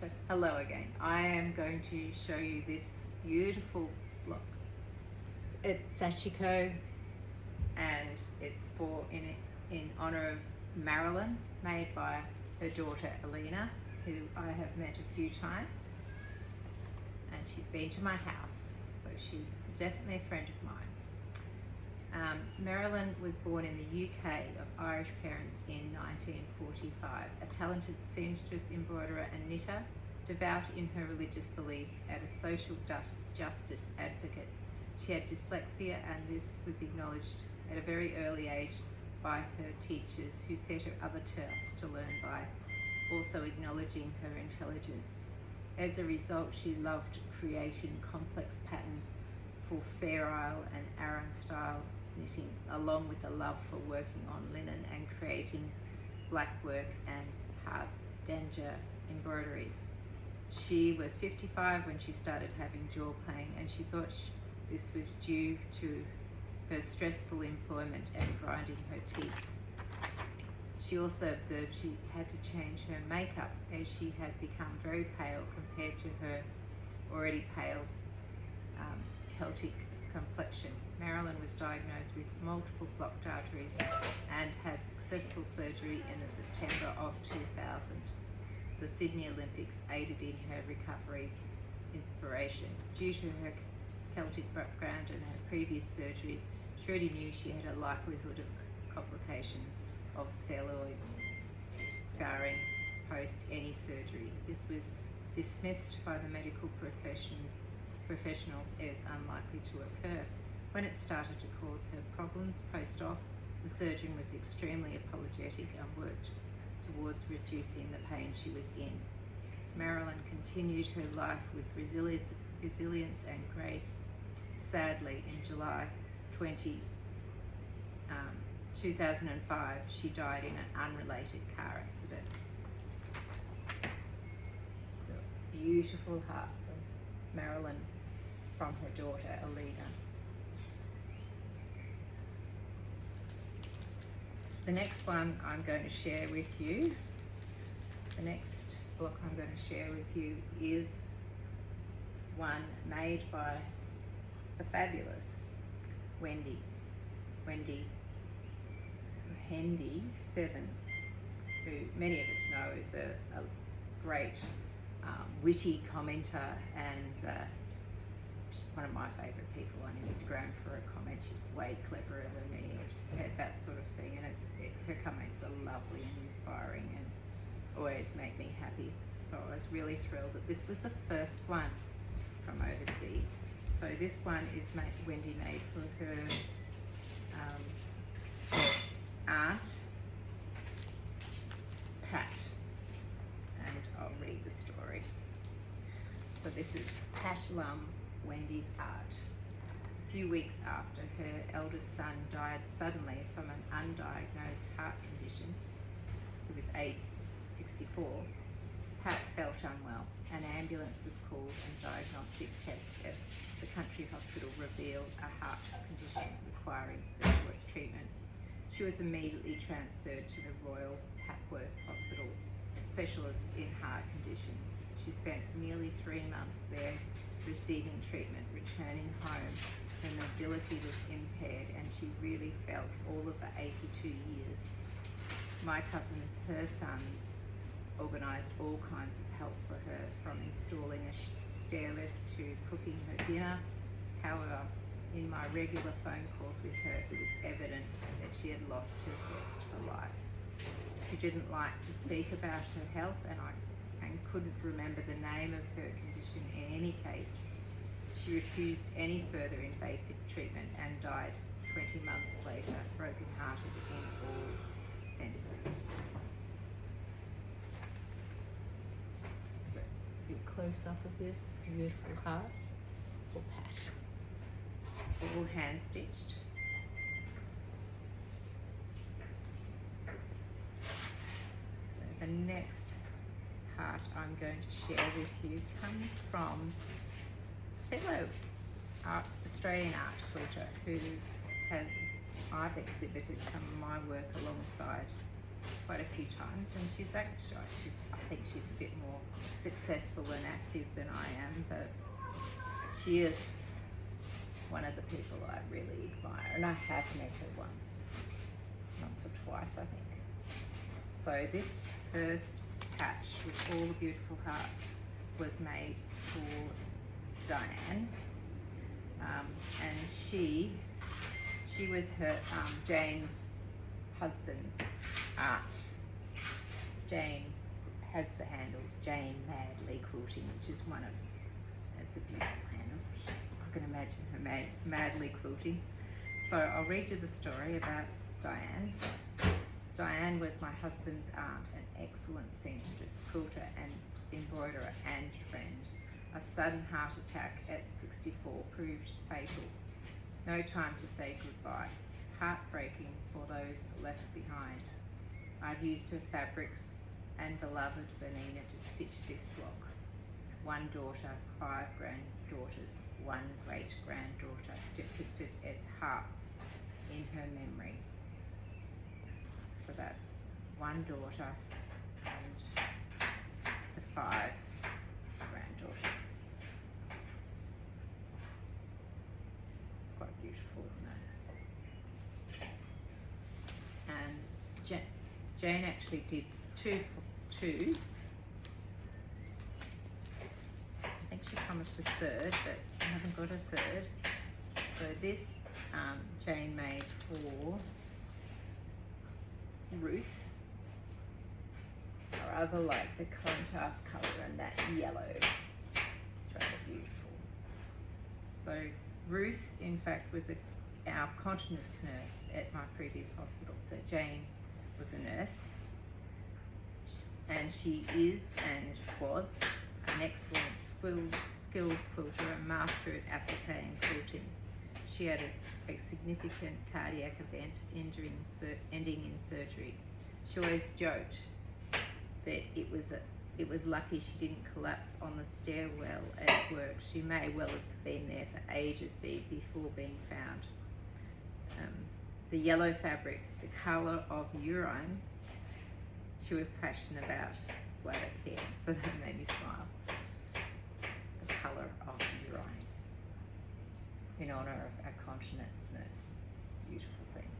So hello again. I am going to show you this beautiful block. It's Sachiko, and it's in honor of Marilyn, made by her daughter Elena, who I have met a few times, and she's been to my house, so she's definitely a friend of mine. Marilyn was born in the UK of Irish parents in 1945, a talented seamstress, embroiderer and knitter, devout in her religious beliefs and a social justice advocate. She had dyslexia, and this was acknowledged at a very early age by her teachers, who set her other tasks to learn by, also acknowledging her intelligence. As a result, she loved creating complex patterns for Fair Isle and Aran style knitting, along with a love for working on linen and creating black work and hard danger embroideries. She was 55 when she started having jaw pain, and she thought this was due to her stressful employment and grinding her teeth. She also observed she had to change her makeup, as she had become very pale compared to her already pale Celtic complexion. Marilyn was diagnosed with multiple blocked arteries and had successful surgery in the September of 2000. The Sydney Olympics aided in her recovery inspiration. Due to her Celtic background and her previous surgeries, she already knew she had a likelihood of complications of celluloid scarring post any surgery. This was dismissed by the medical professionals as unlikely to occur. When it started to cause her problems post-op, the surgeon was extremely apologetic and worked towards reducing the pain she was in. Marilyn continued her life with resilience and grace. Sadly, in July 2005, she died in an unrelated car accident. So, beautiful heart from Marilyn, from her daughter Elena. The next one I'm going to share with you, the next block I'm going to share with you is one made by the fabulous Whendy7, who many of us know is a great witty commenter, and she's one of my favourite people on Instagram for a comment. She's way cleverer than me, that sort of thing, and her comments are lovely and inspiring and always make me happy. So I was really thrilled that this was the first one from overseas. So this one is Whendy made for her aunt, Pat, and I'll read the story. So this is Pat Lum, Whendy's art. A few weeks after her eldest son died suddenly from an undiagnosed heart condition, he was aged 64, Pat felt unwell. An ambulance was called, and diagnostic tests at the country hospital revealed a heart condition requiring specialist treatment. She was immediately transferred to the Royal Papworth Hospital, specialists in heart conditions. She spent nearly 3 months there receiving treatment. Returning home, her mobility was impaired, and she really felt all of the 82 years. My cousins, her sons, organised all kinds of help for her, from installing a stair lift to cooking her dinner. However, in my regular phone calls with her, it was evident that she had lost her zest for life. She didn't like to speak about her health, and couldn't remember the name of her condition in any case. She refused any further invasive treatment and died 20 months later, broken-hearted in all senses. So, a good close-up of this beautiful heart for Pat. All hand-stitched. So the next heart I'm going to share with you comes from fellow Australian art quilter who I've exhibited some of my work alongside quite a few times, and I think she's a bit more successful and active than I am, but she is one of the people I really admire, and I have met her once or twice, I think. So this first patch with all the beautiful hearts was made for Dianne, and she was her Jane's husband's aunt. Jane has the handle Jane Madly Quilting, which is it's a beautiful handle. I can imagine her madly quilting. So I'll read you the story about Dianne. Dianne was my husband's aunt, an excellent seamstress, quilter and embroiderer and friend. A sudden heart attack at 64 proved fatal. No time to say goodbye. Heartbreaking for those left behind. I've used her fabrics and beloved Bernina to stitch this block. One daughter, 5 granddaughters, 1 great-granddaughter depicted as hearts in her memory. So that's 1 daughter and the 5 granddaughters. It's quite beautiful, isn't it? And Jane actually did 2 for 2. I think she promised a 3rd, but I haven't got a 3rd. So this Jane made for Ruth. I rather like the contrast colour and that yellow. It's rather beautiful. So Ruth, in fact, was our continence nurse at my previous hospital. So Jane was a nurse, and she is and was an excellent skilled quilter, a master at applique and quilting. She had a significant cardiac event ending in surgery. She always joked that it was lucky she didn't collapse on the stairwell at work. She may well have been there for ages before being found. The yellow fabric, the colour of urine, she was passionate about bladder care, so that made me smile. The colour of urine, in honour of our continence nurse. Beautiful thing.